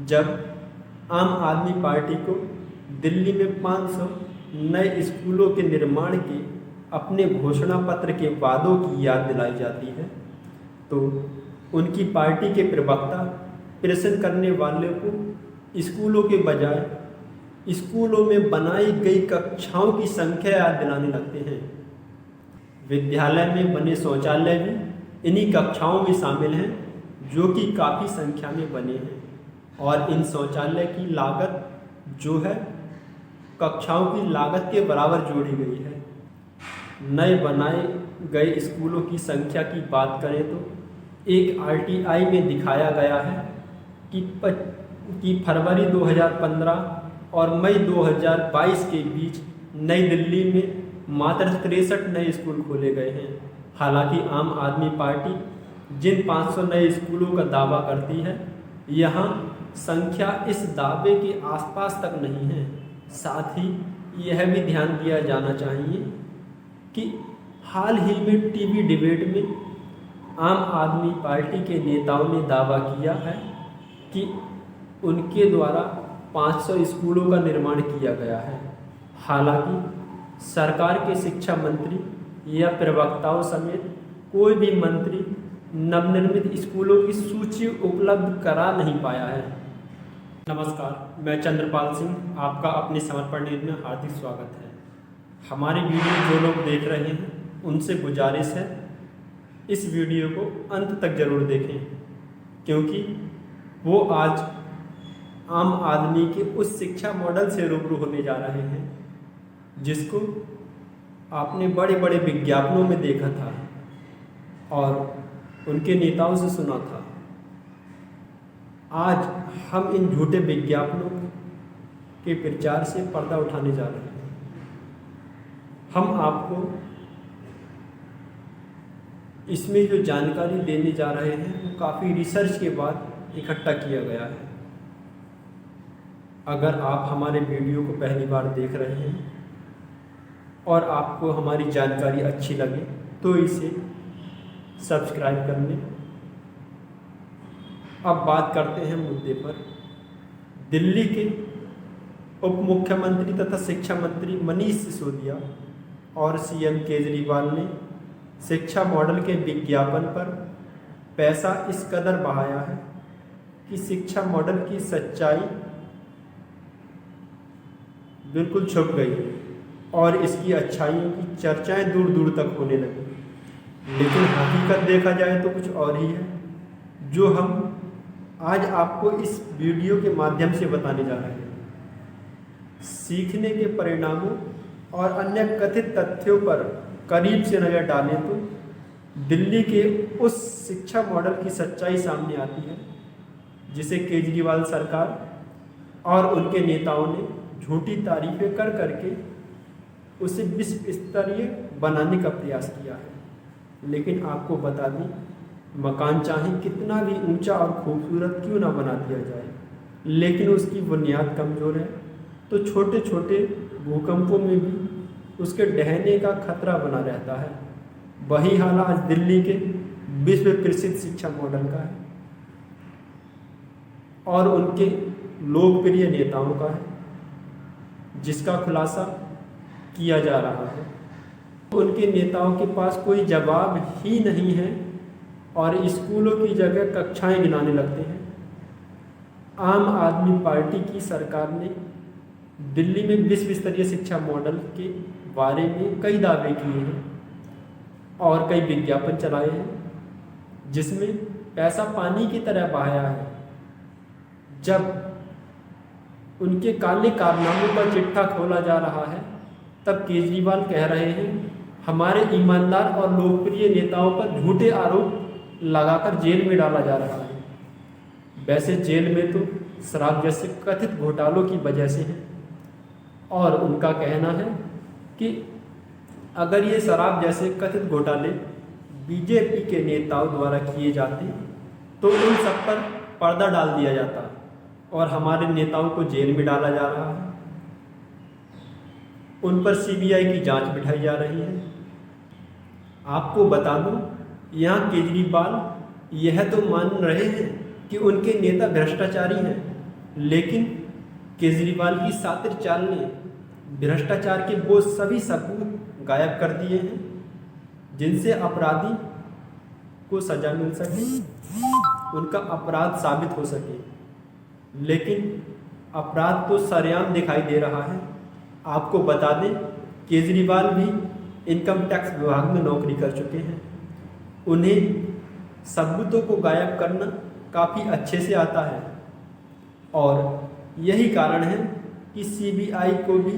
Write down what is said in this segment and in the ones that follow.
जब आम आदमी पार्टी को दिल्ली में 500 नए स्कूलों के निर्माण के अपने घोषणा पत्र के वादों की याद दिलाई जाती है, तो उनकी पार्टी के प्रवक्ता प्रश्न करने वाले को स्कूलों के बजाय स्कूलों में बनाई गई कक्षाओं की संख्या याद दिलाने लगते हैं। विद्यालय में बने शौचालय भी इन्हीं कक्षाओं में शामिल हैं, जो कि काफ़ी संख्या में बने हैं, और इन शौचालय की लागत जो है कक्षाओं की लागत के बराबर जोड़ी गई है। नए बनाए गए स्कूलों की संख्या की बात करें तो एक आरटीआई में दिखाया गया है कि फरवरी 2015 और मई 2022 के बीच नई दिल्ली में मात्र 63 नए स्कूल खोले गए हैं। हालांकि आम आदमी पार्टी जिन 500 नए स्कूलों का दावा करती है, यहाँ संख्या इस दावे के आसपास तक नहीं है। साथ ही यह भी ध्यान दिया जाना चाहिए कि हाल ही में टीवी डिबेट में आम आदमी पार्टी के नेताओं ने दावा किया है कि उनके द्वारा 500 स्कूलों का निर्माण किया गया है। हालांकि सरकार के शिक्षा मंत्री या प्रवक्ताओं समेत कोई भी मंत्री नवनिर्मित स्कूलों की सूची उपलब्ध करा नहीं पाया है। नमस्कार, मैं चंद्रपाल सिंह, आपका अपने समर्पण न्यूज़ में हार्दिक स्वागत है। हमारी वीडियो जो लोग देख रहे हैं उनसे गुजारिश है इस वीडियो को अंत तक ज़रूर देखें, क्योंकि वो आज आम आदमी के उस शिक्षा मॉडल से रूबरू होने जा रहे हैं जिसको आपने बड़े बड़े विज्ञापनों में देखा था और उनके नेताओं से सुना था। आज हम इन झूठे विज्ञापनों के प्रचार से पर्दा उठाने जा रहे हैं। हम आपको इसमें जो जानकारी देने जा रहे हैं वो काफ़ी रिसर्च के बाद इकट्ठा किया गया है। अगर आप हमारे वीडियो को पहली बार देख रहे हैं और आपको हमारी जानकारी अच्छी लगे तो इसे सब्सक्राइब कर लें। अब बात करते हैं मुद्दे पर। दिल्ली के उप मुख्यमंत्री तथा शिक्षा मंत्री मनीष सिसोदिया और सीएम केजरीवाल ने शिक्षा मॉडल के विज्ञापन पर पैसा इस कदर बहाया है कि शिक्षा मॉडल की सच्चाई बिल्कुल छुप गई और इसकी अच्छाइयों की चर्चाएं दूर दूर तक होने लगी। लेकिन हकीकत देखा जाए तो कुछ और ही है, जो हम आज आपको इस वीडियो के माध्यम से बताने जा रहे हैं। सीखने के परिणामों और अन्य कथित तथ्यों पर करीब से नज़र डालें तो दिल्ली के उस शिक्षा मॉडल की सच्चाई सामने आती है जिसे केजरीवाल सरकार और उनके नेताओं ने झूठी तारीफें कर करके उसे विश्व स्तरीय बनाने का प्रयास किया है। लेकिन आपको बता दें, मकान चाहे कितना भी ऊंचा और खूबसूरत क्यों ना बना दिया जाए, लेकिन उसकी बुनियाद कमज़ोर है तो छोटे छोटे भूकंपों में भी उसके ढहने का खतरा बना रहता है। वही हाल आज दिल्ली के विश्व प्रसिद्ध शिक्षा मॉडल का है और उनके लोकप्रिय नेताओं का है, जिसका खुलासा किया जा रहा है। उनके नेताओं के पास कोई जवाब ही नहीं है और स्कूलों की जगह कक्षाएं गिनाने लगते हैं। आम आदमी पार्टी की सरकार ने दिल्ली में विश्व स्तरीय शिक्षा मॉडल के बारे में कई दावे किए हैं और कई विज्ञापन चलाए हैं, जिसमें पैसा पानी की तरह बहाया है। जब उनके काले कारनामों का चिट्ठा खोला जा रहा है, तब केजरीवाल कह रहे हैं हमारे ईमानदार और लोकप्रिय नेताओं पर झूठे आरोप लगाकर जेल में डाला जा रहा है। वैसे जेल में तो शराब जैसे कथित घोटालों की वजह से है, और उनका कहना है कि अगर ये शराब जैसे कथित घोटाले बीजेपी के नेताओं द्वारा किए जाते तो उन सब पर पर्दा डाल दिया जाता और हमारे नेताओं को जेल में डाला जा रहा है। उन पर सीबीआई की जांच बिठाई जा रही है। आपको बता दूं, यहाँ केजरीवाल यह तो मान रहे हैं कि उनके नेता भ्रष्टाचारी हैं, लेकिन केजरीवाल की शातिर चाल ने भ्रष्टाचार के वो सभी सबूत गायब कर दिए हैं जिनसे अपराधी को सजा मिल सके, उनका अपराध साबित हो सके। लेकिन अपराध तो सरेआम दिखाई दे रहा है। आपको बता दें, केजरीवाल भी इनकम टैक्स विभाग में नौकरी कर चुके हैं। उन्हें सबूतों को गायब करना काफ़ी अच्छे से आता है और यही कारण है कि सीबीआई को भी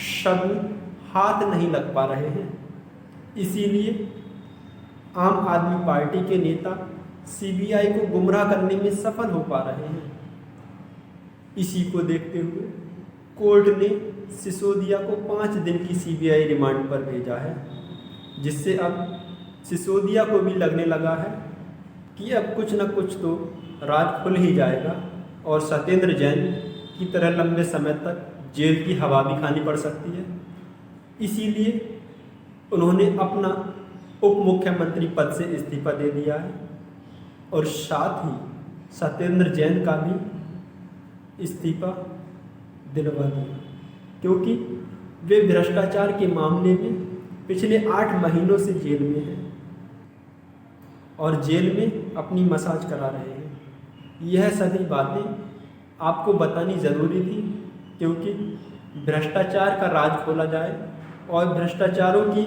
सबूत हाथ नहीं लग पा रहे हैं। इसीलिए आम आदमी पार्टी के नेता सीबीआई को गुमराह करने में सफल हो पा रहे हैं। इसी को देखते हुए कोर्ट ने सिसोदिया को 5 दिन की सीबीआई रिमांड पर भेजा है, जिससे अब सिसोदिया को भी लगने लगा है कि अब कुछ न कुछ तो राज खुल ही जाएगा और सत्येंद्र जैन की तरह लंबे समय तक जेल की हवा भी खानी पड़ सकती है। इसीलिए उन्होंने अपना उप मुख्यमंत्री पद से इस्तीफा दे दिया है और साथ ही सत्येंद्र जैन का भी इस्तीफा दिलवा दिया, क्योंकि वे भ्रष्टाचार के मामले में पिछले 8 महीनों से जेल में हैं और जेल में अपनी मसाज करा रहे हैं। यह सभी बातें आपको बतानी ज़रूरी थी, क्योंकि भ्रष्टाचार का राज खोला जाए और भ्रष्टाचारों की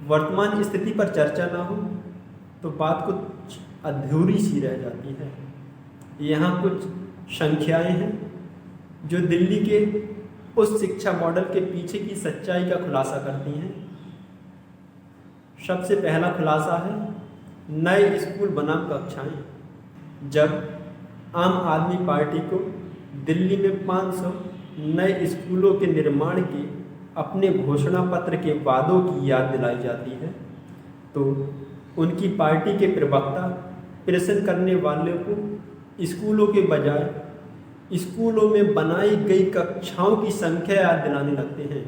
वर्तमान स्थिति पर चर्चा ना हो तो बात कुछ अधूरी सी रह जाती है। यहाँ कुछ संख्याएं हैं जो दिल्ली के उस शिक्षा मॉडल के पीछे की सच्चाई का खुलासा करती हैं। सबसे पहला खुलासा है नए स्कूल बनाम कक्षाएं। जब आम आदमी पार्टी को दिल्ली में 500 नए स्कूलों के निर्माण के अपने घोषणा पत्र के वादों की याद दिलाई जाती है तो उनकी पार्टी के प्रवक्ता प्रश्न करने वालों को स्कूलों के बजाय स्कूलों में बनाई गई कक्षाओं की संख्या याद दिलाने लगते हैं।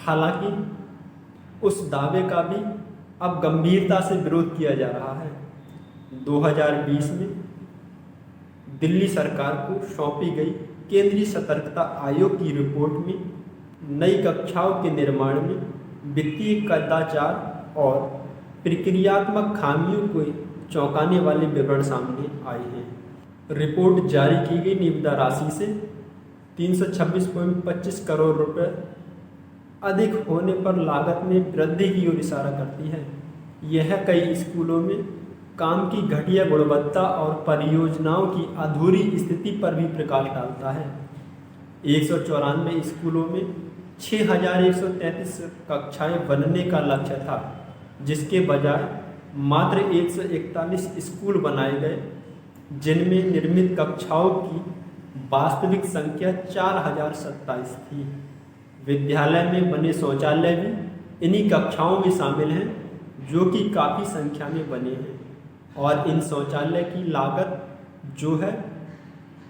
हालांकि उस दावे का भी अब गंभीरता से विरोध किया जा रहा है। 2020 में दिल्ली सरकार को सौंपी गई केंद्रीय सतर्कता आयोग की रिपोर्ट में नई कक्षाओं के निर्माण में वित्तीय कदाचार और प्रक्रियात्मक खामियों को चौंकाने वाले विवरण सामने आए हैं। रिपोर्ट जारी की गई निविदा राशि से 326.25 करोड़ रुपए अधिक होने पर लागत में वृद्धि की ओर इशारा करती है। यह कई स्कूलों में काम की घटिया गुणवत्ता और परियोजनाओं की अधूरी स्थिति पर भी प्रकाश डालता है। 194 स्कूलों में 6133 कक्षाएं बनने का लक्ष्य था, जिसके बजाय मात्र 141 स्कूल बनाए गए, जिनमें निर्मित कक्षाओं की वास्तविक संख्या 4027 थी। विद्यालय में बने शौचालय भी इन्हीं कक्षाओं में शामिल हैं, जो कि काफ़ी संख्या में बने हैं और इन शौचालय की लागत जो है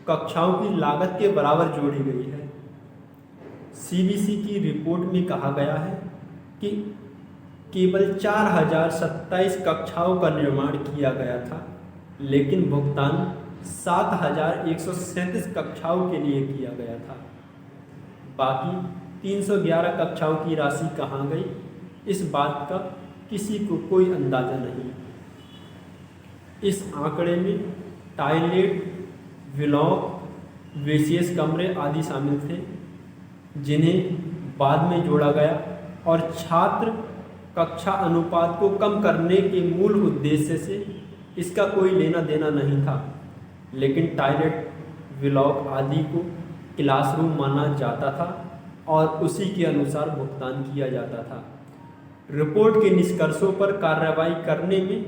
कक्षाओं की लागत के बराबर जोड़ी गई है। सीबीसी की रिपोर्ट में कहा गया है कि केवल 4027 कक्षाओं का निर्माण किया गया था, लेकिन भुगतान 7137 कक्षाओं के लिए किया गया था। बाकी 311 कक्षाओं की राशि कहाँ गई, इस बात का किसी को कोई अंदाज़ा नहीं। इस आंकड़े में टॉयलेट, ब्लॉक, विशेष कमरे आदि शामिल थे, जिन्हें बाद में जोड़ा गया और छात्र कक्षा अनुपात को कम करने के मूल उद्देश्य से इसका कोई लेना देना नहीं था। लेकिन टॉयलेट, ब्लॉक आदि को क्लासरूम माना जाता था और उसी के अनुसार भुगतान किया जाता था। रिपोर्ट के निष्कर्षों पर कार्रवाई करने में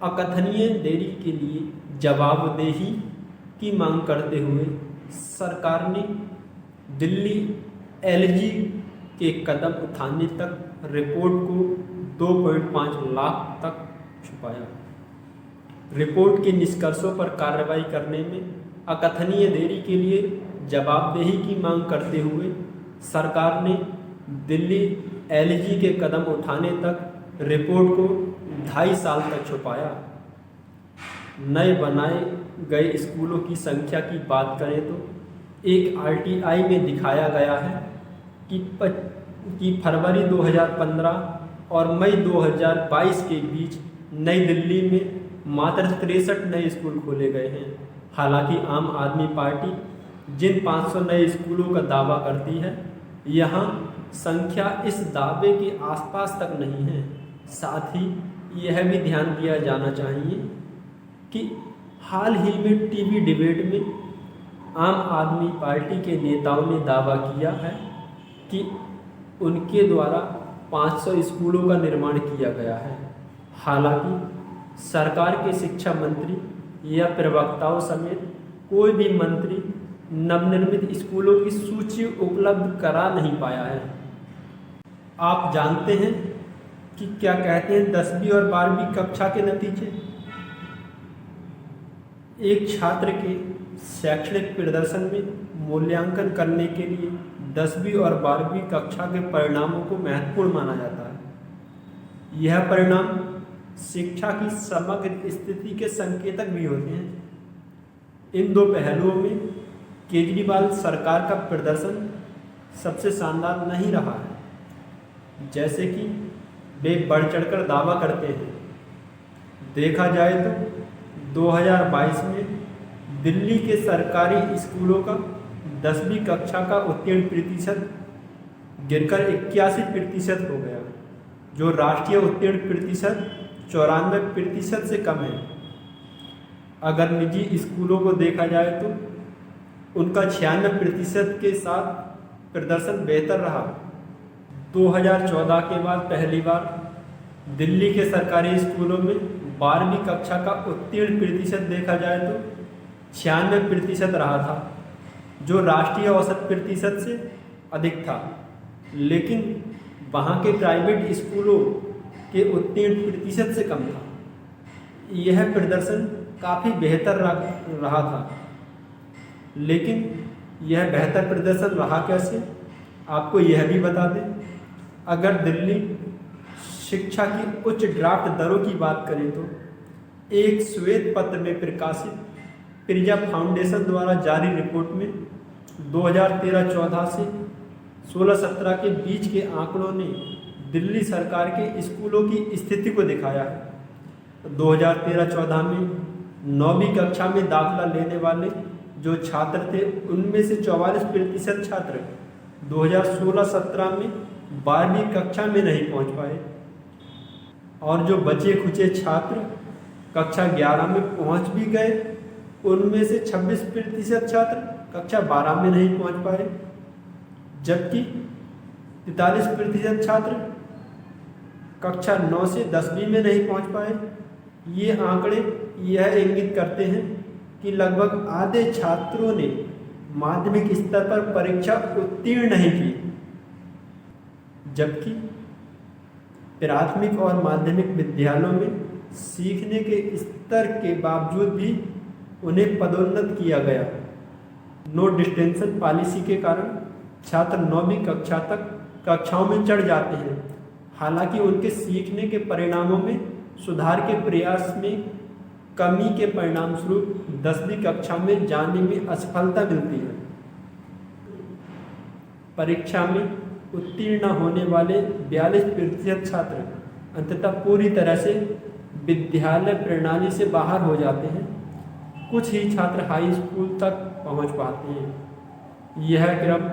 अकथनीय देरी के लिए जवाबदेही की मांग करते हुए सरकार ने दिल्ली एलजी के कदम उठाने तक रिपोर्ट को 2.5 लाख तक छुपाया। रिपोर्ट के निष्कर्षों पर कार्रवाई करने में अकथनीय देरी के लिए जवाबदेही की मांग करते हुए सरकार ने दिल्ली एलजी के कदम उठाने तक रिपोर्ट को 2.5 साल तक छुपाया। नए बनाए गए स्कूलों की संख्या की बात करें तो एक आरटीआई में दिखाया गया है कि फरवरी 2015 और मई 2022 के बीच नई दिल्ली में मात्र 63 नए स्कूल खोले गए हैं। हालांकि आम आदमी पार्टी जिन 500 नए स्कूलों का दावा करती है, यहाँ संख्या इस दावे के आसपास तक नहीं है। साथ ही यह भी ध्यान दिया जाना चाहिए कि हाल ही में टीवी डिबेट में आम आदमी पार्टी के नेताओं ने दावा किया है कि उनके द्वारा 500 स्कूलों का निर्माण किया गया है। हालांकि सरकार के शिक्षा मंत्री या प्रवक्ताओं समेत कोई भी मंत्री नवनिर्मित स्कूलों की सूची उपलब्ध करा नहीं पाया है। आप जानते हैं कि क्या कहते हैं 10वीं और 12वीं कक्षा के नतीजे? एक छात्र के शैक्षणिक प्रदर्शन में मूल्यांकन करने के लिए 10वीं और 12वीं कक्षा के परिणामों को महत्वपूर्ण माना जाता है। यह परिणाम शिक्षा की समग्र स्थिति के संकेतक भी होते हैं। इन दो पहलुओं में केजरीवाल सरकार का प्रदर्शन सबसे शानदार नहीं रहा है, जैसे कि वे बढ़ चढ़कर दावा करते हैं। देखा जाए तो 2022 में दिल्ली के सरकारी स्कूलों का 10वीं कक्षा का उत्तीर्ण प्रतिशत गिरकर 81% हो गया, जो राष्ट्रीय उत्तीर्ण प्रतिशत 94% से कम है। अगर निजी स्कूलों को देखा जाए तो उनका 96% के साथ प्रदर्शन बेहतर रहा। 2014 के बाद पहली बार दिल्ली के सरकारी स्कूलों में 12वीं कक्षा का उत्तीर्ण प्रतिशत देखा जाए तो 96% रहा था, जो राष्ट्रीय औसत प्रतिशत से अधिक था। लेकिन वहाँ के प्राइवेट स्कूलों के उत्तीर्ण प्रतिशत से कम था। यह प्रदर्शन काफ़ी बेहतर रहा था। लेकिन यह बेहतर प्रदर्शन रहा कैसे, आपको यह भी बता दें। अगर दिल्ली शिक्षा की उच्च ड्राफ्ट दरों की बात करें तो एक श्वेत पत्र में प्रकाशित प्रिया फाउंडेशन द्वारा जारी रिपोर्ट में 2013-14 से 16-17 के बीच के आंकड़ों ने दिल्ली सरकार के स्कूलों की स्थिति को दिखाया है। 2013-14 में 9वीं कक्षा में दाखिला लेने वाले जो छात्र थे, उनमें से 44% छात्र 2016-17 में 12वीं कक्षा में नहीं पहुंच पाए, और जो बचे खुचे छात्र कक्षा 11 में पहुंच भी गए, उनमें से 26% छात्र कक्षा 12 में नहीं पहुंच पाए, जबकि 43% छात्र कक्षा 9 से 10वीं में नहीं पहुंच पाए। ये आंकड़े यह इंगित करते हैं कि लगभग आधे छात्रों ने माध्यमिक स्तर पर परीक्षा उत्तीर्ण नहीं की, जबकि प्राथमिक और माध्यमिक विद्यालयों में सीखने के स्तर के बावजूद भी उन्हें पदोन्नत किया गया। नो डिस्टेंशन पॉलिसी के कारण छात्र 9वीं कक्षा तक कक्षाओं में चढ़ जाते हैं, हालांकि उनके सीखने के परिणामों में सुधार के प्रयास में कमी के परिणामस्वरूप 10वीं कक्षा में जाने में असफलता मिलती है। परीक्षा में उत्तीर्ण होने वाले 42% छात्र अंततः पूरी तरह से विद्यालय प्रणाली से बाहर हो जाते हैं। कुछ ही छात्र हाई स्कूल तक पहुंच पाते हैं। यह क्रम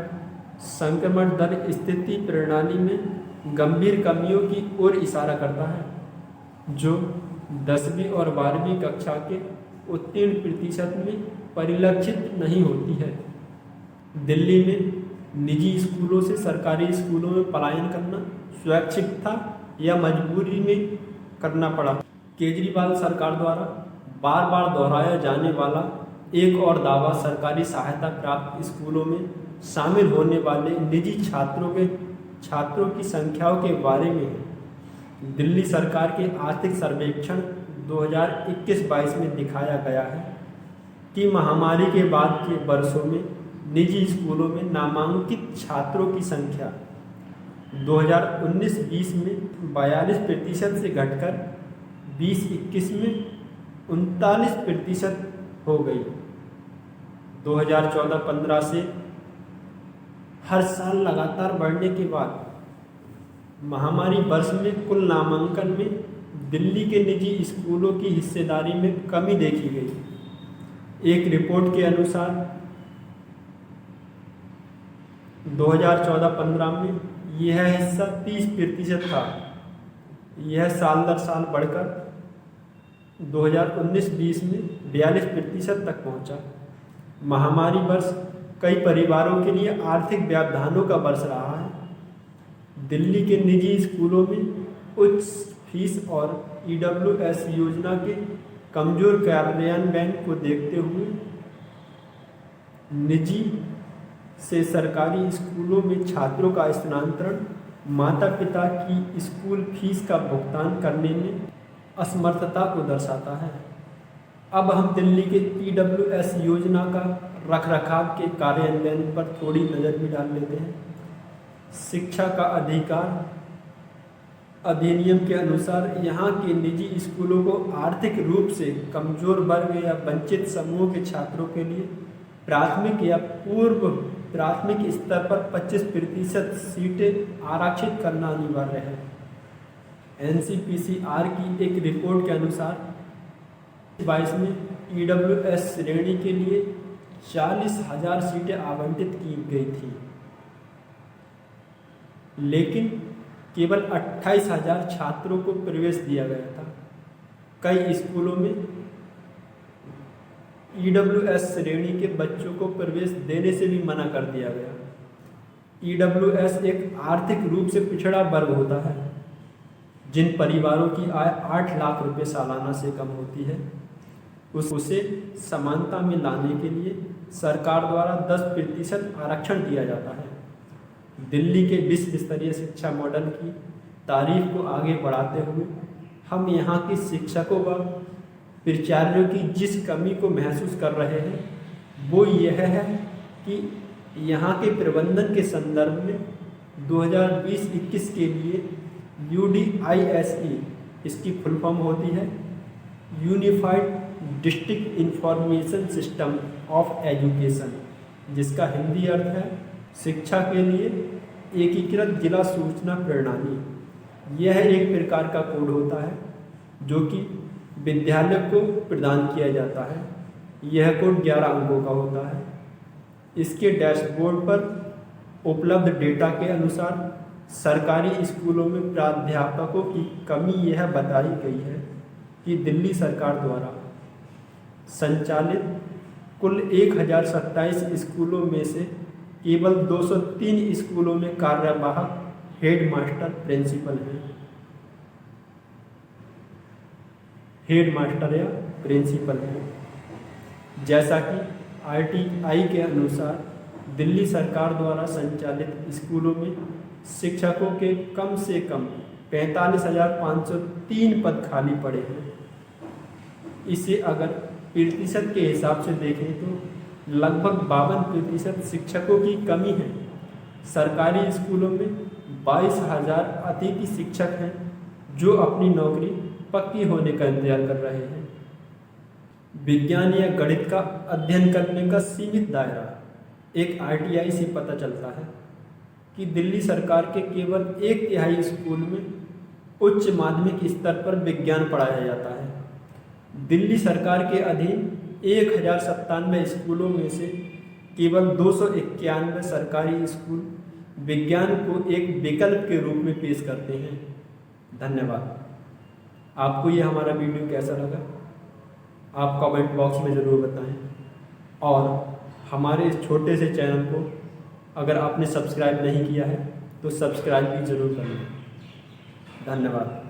संक्रमण दर स्थिति प्रणाली में गंभीर कमियों की ओर इशारा करता है, जो 10वीं और 12वीं कक्षा के उत्तीर्ण प्रतिशत में परिलक्षित नहीं होती है। दिल्ली में निजी स्कूलों से सरकारी स्कूलों में पलायन करना स्वैच्छिक था या मजबूरी में करना पड़ा। केजरीवाल सरकार द्वारा बार बार दोहराया जाने वाला एक और दावा सरकारी सहायता प्राप्त स्कूलों में शामिल होने वाले निजी छात्रों की संख्याओं के बारे में है। दिल्ली सरकार के आर्थिक सर्वेक्षण 2021-22 में दिखाया गया है कि महामारी के बाद के वर्षों में निजी स्कूलों में नामांकित छात्रों की संख्या 2019-20 में 42% से घटकर 2021 में 39% हो गई। 2014-15 से हर साल लगातार बढ़ने के बाद महामारी वर्ष में कुल नामांकन में दिल्ली के निजी स्कूलों की हिस्सेदारी में कमी देखी गई। एक रिपोर्ट के अनुसार 2014-15 में यह हिस्सा 30% था। यह साल दर साल बढ़कर 2019-20 में 42% तक पहुंचा। महामारी वर्ष कई परिवारों के लिए आर्थिक व्यवधानों का वर्ष रहा है। दिल्ली के निजी स्कूलों में उच्च फीस और EWS योजना के कमजोर कार्यान्वयन को देखते हुए निजी से सरकारी स्कूलों में छात्रों का स्थानांतरण माता पिता की स्कूल फीस का भुगतान करने में असमर्थता को दर्शाता है। अब हम दिल्ली के EWS योजना का रखरखाव के कार्यान्वयन पर थोड़ी नज़र भी डाल लेते हैं। शिक्षा का अधिकार अधिनियम के अनुसार यहाँ के निजी स्कूलों को आर्थिक रूप से कमजोर वर्ग या वंचित समूह के छात्रों के लिए प्राथमिक या पूर्व प्राथमिक स्तर पर 25% सीटें आरक्षित करना अनिवार्य है। NCPCR की एक रिपोर्ट के अनुसार 2022 में EWS श्रेणी के लिए 40,000 सीटें आवंटित की गई थी, लेकिन केवल 28,000 छात्रों को प्रवेश दिया गया था। कई स्कूलों में EWS श्रेणी के बच्चों को प्रवेश देने से भी मना कर दिया गया। EWS एक आर्थिक रूप से पिछड़ा वर्ग होता है। जिन परिवारों की आय 8 लाख रुपए सालाना से कम होती है, उसे समानता में लाने के लिए सरकार द्वारा 10% आरक्षण दिया जाता है। दिल्ली के विश्व स्तरीय शिक्षा मॉडल की तारीफ को आगे बढ़ाते हुए हम यहाँ के शिक्षकों व प्राचार्यों की जिस कमी को महसूस कर रहे हैं वो यह है कि यहाँ के प्रबंधन के संदर्भ में 2020-21 के लिए UDISE, इसकी फुल फॉर्म होती है unified district information system of education, जिसका हिंदी अर्थ है शिक्षा के लिए एकीकृत जिला सूचना प्रणाली। यह एक प्रकार का कोड होता है जो कि विद्यालय को प्रदान किया जाता है। यह कोड 11 अंकों का होता है। इसके डैशबोर्ड पर उपलब्ध डेटा के अनुसार सरकारी स्कूलों में प्राध्यापकों की कमी यह बताई गई है कि दिल्ली सरकार द्वारा संचालित कुल 1027 स्कूलों में से केवल 203 स्कूलों में कार्यवाहक हेड मास्टर प्रिंसिपल हैं। हेड मास्टर या प्रिंसिपल हैं। जैसा कि RTI के अनुसार दिल्ली सरकार द्वारा संचालित स्कूलों में शिक्षकों के कम से कम 45,503 पद खाली पड़े हैं। इसे अगर प्रतिशत के हिसाब से देखें तो लगभग 52% शिक्षकों की कमी है। सरकारी स्कूलों में 22,000 अतिथि शिक्षक हैं जो अपनी नौकरी पक्की होने का इंतजार कर रहे हैं। विज्ञान या गणित का अध्ययन करने का सीमित दायरा एक RTI से पता चलता है कि दिल्ली सरकार के केवल 1/3 स्कूल में उच्च माध्यमिक स्तर पर विज्ञान पढ़ाया जाता है। दिल्ली सरकार के अधीन 1097 स्कूलों में से केवल 291 सरकारी स्कूल विज्ञान को एक विकल्प के रूप में पेश करते हैं। धन्यवाद। आपको ये हमारा वीडियो कैसा लगा आप कमेंट बॉक्स में ज़रूर बताएं, और हमारे इस छोटे से चैनल को अगर आपने सब्सक्राइब नहीं किया है तो सब्सक्राइब भी ज़रूर करें। धन्यवाद।